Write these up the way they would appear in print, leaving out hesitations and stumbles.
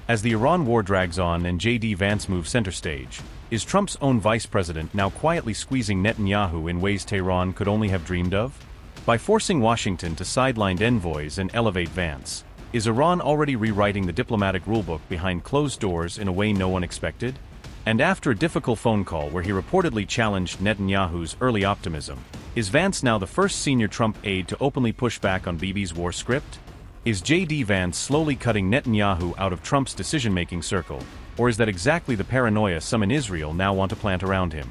As the Iran war drags on and J.D. Vance moves center stage, is Trump's own vice president now quietly squeezing Netanyahu in ways Tehran could only have dreamed of? By forcing Washington to sideline envoys and elevate Vance, is Iran already rewriting the diplomatic rulebook behind closed doors in a way no one expected? And after a difficult phone call where he reportedly challenged Netanyahu's early optimism, is Vance now the first senior Trump aide to openly push back on Bibi's war script? Is J.D. Vance slowly cutting Netanyahu out of Trump's decision-making circle, or is that exactly the paranoia some in Israel now want to plant around him?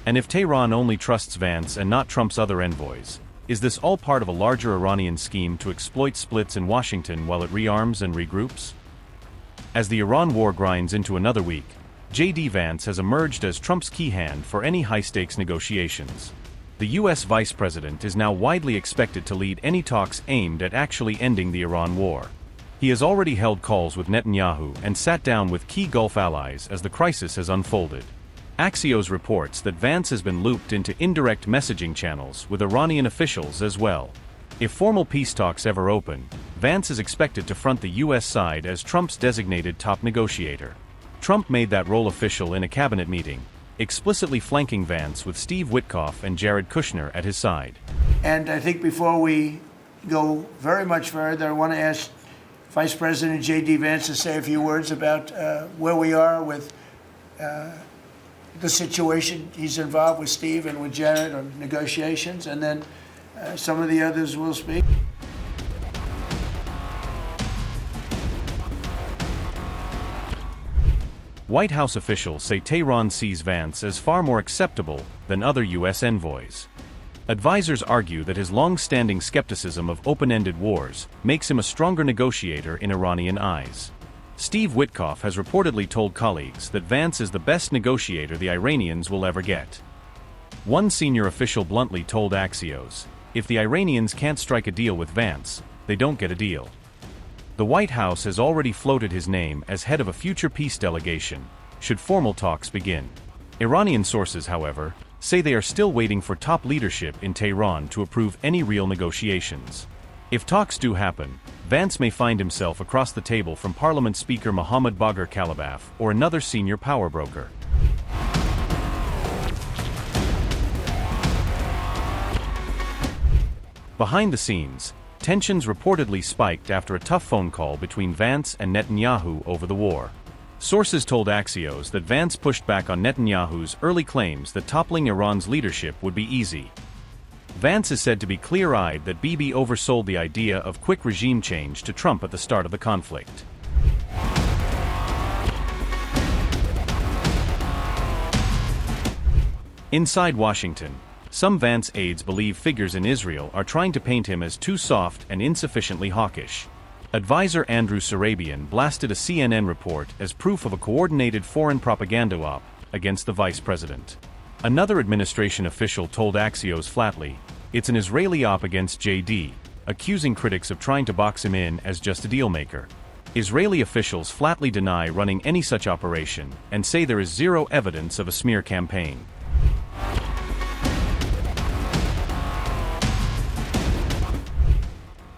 And if Tehran only trusts Vance and not Trump's other envoys, is this all part of a larger Iranian scheme to exploit splits in Washington while it rearms and regroups? As the Iran war grinds into another week, J.D. Vance has emerged as Trump's key hand for any high-stakes negotiations. The U.S. vice president is now widely expected to lead any talks aimed at actually ending the Iran war. He has already held calls with Netanyahu and sat down with key Gulf allies as the crisis has unfolded. Axios reports that Vance has been looped into indirect messaging channels with Iranian officials as well. If formal peace talks ever open, Vance is expected to front the U.S. side as Trump's designated top negotiator. Trump made that role official in a cabinet meeting, explicitly flanking Vance with Steve Witkoff and Jared Kushner at his side. And I think before we go very much further, I want to ask Vice President J.D. Vance to say a few words about where we are with the situation he's involved with Steve and with Jared on negotiations, and then some of the others will speak. White House officials say Tehran sees Vance as far more acceptable than other U.S. envoys. Advisors argue that his long-standing skepticism of open-ended wars makes him a stronger negotiator in Iranian eyes. Steve Witkoff has reportedly told colleagues that Vance is the best negotiator the Iranians will ever get. One senior official bluntly told Axios, if the Iranians can't strike a deal with Vance, they don't get a deal. The White House has already floated his name as head of a future peace delegation, should formal talks begin. Iranian sources, however, say they are still waiting for top leadership in Tehran to approve any real negotiations. If talks do happen, Vance may find himself across the table from Parliament Speaker Mohammad Bagher Kalibaf or another senior power broker. Behind the scenes, tensions reportedly spiked after a tough phone call between Vance and Netanyahu over the war. Sources told Axios that Vance pushed back on Netanyahu's early claims that toppling Iran's leadership would be easy. Vance is said to be clear-eyed that Bibi oversold the idea of quick regime change to Trump at the start of the conflict. Inside Washington, some Vance aides believe figures in Israel are trying to paint him as too soft and insufficiently hawkish. Advisor Andrew Sarabian blasted a CNN report as proof of a coordinated foreign propaganda op against the vice president. Another administration official told Axios flatly, it's an Israeli op against J.D., accusing critics of trying to box him in as just a dealmaker. Israeli officials flatly deny running any such operation and say there is zero evidence of a smear campaign.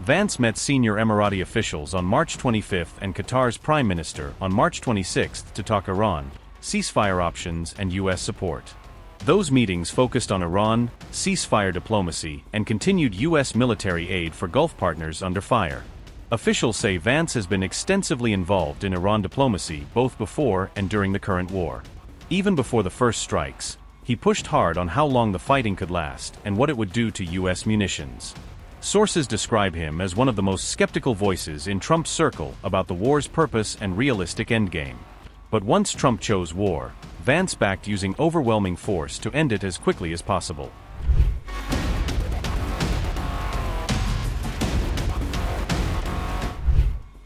Vance met senior Emirati officials on March 25 and Qatar's Prime Minister on March 26 to talk Iran, ceasefire options and U.S. support. Those meetings focused on Iran, ceasefire diplomacy, and continued U.S. military aid for Gulf partners under fire. Officials say Vance has been extensively involved in Iran diplomacy both before and during the current war. Even before the first strikes, he pushed hard on how long the fighting could last and what it would do to U.S. munitions. Sources describe him as one of the most skeptical voices in Trump's circle about the war's purpose and realistic endgame. But once Trump chose war, Vance backed using overwhelming force to end it as quickly as possible.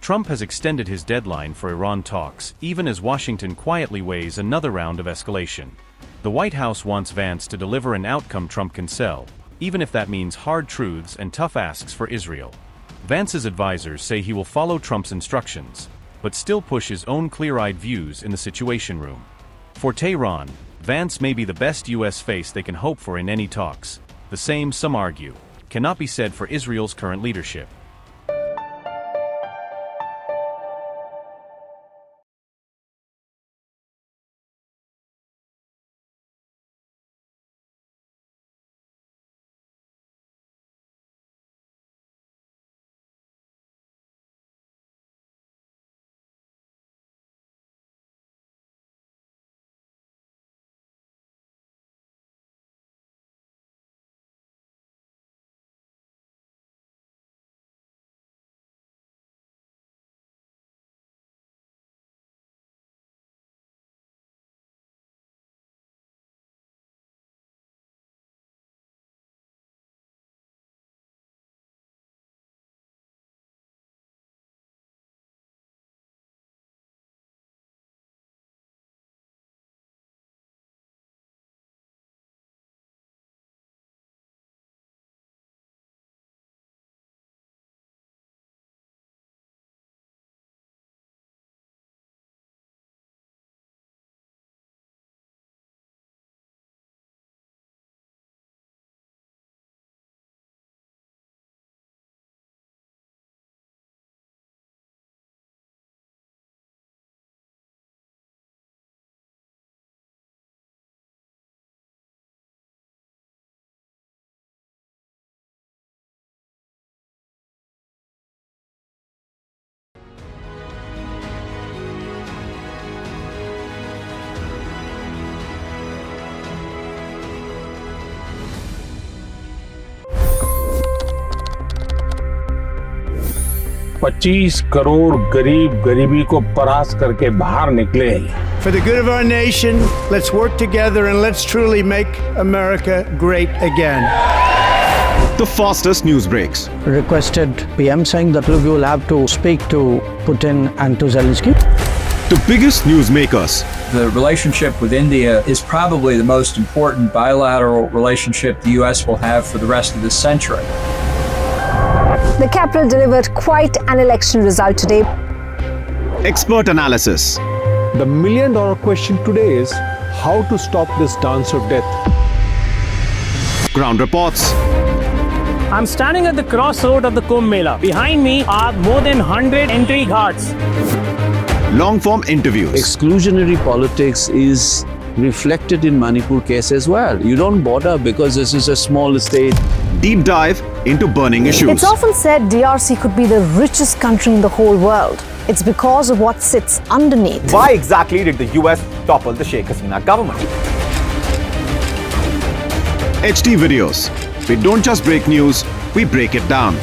Trump has extended his deadline for Iran talks, even as Washington quietly weighs another round of escalation. The White House wants Vance to deliver an outcome Trump can sell, even if that means hard truths and tough asks for Israel. Vance's advisors say he will follow Trump's instructions, but still push his own clear-eyed views in the Situation Room. For Tehran, Vance may be the best U.S. face they can hope for in any talks. The same, some argue, cannot be said for Israel's current leadership. 25 crore गरीब गरीबी को परास्त करके बाहर निकले। For the good of our nation, let's work together and let's truly make America great again. The fastest news breaks. Requested PM saying that look, you will have to speak to Putin and to Zelensky. The biggest newsmakers. The relationship with India is probably the most important bilateral relationship the US will have for the rest of this century. The capital delivered quite an election result today. Expert analysis. The million-dollar question today is how to stop this dance of death. Ground reports. I'm standing at the crossroad of the Kumbh Mela. Behind me are more than 100 entry ghats. Long-form interviews. Exclusionary politics is reflected in Manipur case as well. You don't bother because this is a small state. Deep dive into burning issues. It's often said DRC could be the richest country in the whole world. It's because of what sits underneath. Why exactly did the US topple the Sheikh Hasina government? HD videos. We don't just break news, we break it down.